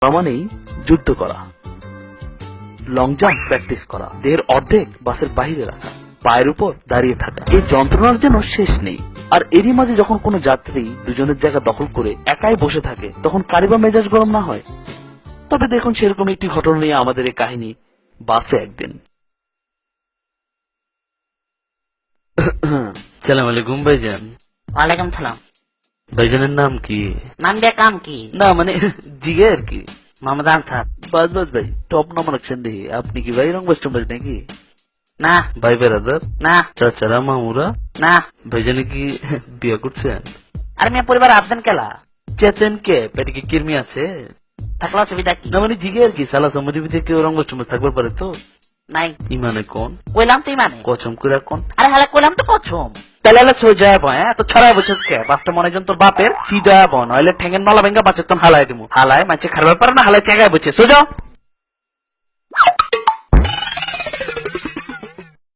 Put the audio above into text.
মানেই যুদ্ধ করা, লং জাম্প প্র্যাকটিস করা, দেহের অর্ধেক বাসের বাইরে রাখা, পায়ের উপর দাঁড়িয়ে থাকা, এই যন্ত্রণার যেন শেষ নেই। আর এরই মাঝে যখন কোনো যাত্রী দুজনের জায়গা দখল করে একাই বসে থাকে, তখন কারি বা মেজাজ গরম না হয়? তবে দেখুন সেরকম একটি ঘটনা নিয়ে আমাদের এই কাহিনী। বাসে একদিন সালাম আলাইকুম ভাইজান। ওয়ালাইকুম সালাম। ভাইজানের নাম কি? নাম দিয়ে কাম কি? না মানে জিগে আর কি। মোহাম্মদ আনসার। বাস বাস ভাই, টপ নাম্বার রাখছেন দেখি। আপনি কি ভাই রংবাজ টংবাজ নাকি? না ভাই বেড়াদার, না চাচারা মামুরা, না। ভাইজানে কি বিয়ে করছেন? আর মেয়ে পরিবার আবদান কেলা চেতেন কে? পেটে কি কিরমি আছে? থাকলে অসুবিধা কি? না মানে জিগে আর কি। সালা সম্মতি বিধে কেউ রংবাজ টংবাজ থাকবার পারে তো? নাই। ইমানে কোন কইলাম তুই মানে কসম করে কোন? আরে হালা কইলাম তো প্রথম। তাহলে সোজা হ্যাঁ তো ছড়াই বসেস কে? বাসটা মনে যেন তোর বাপের সিধা বন হইলে ঠেঙ্গের নলা ভেঙ্গা বাঁচাতাম হালাই দিমু। হালায় মাঝে খারাপ পারে না, হালায় চেগায় বসে সোজা।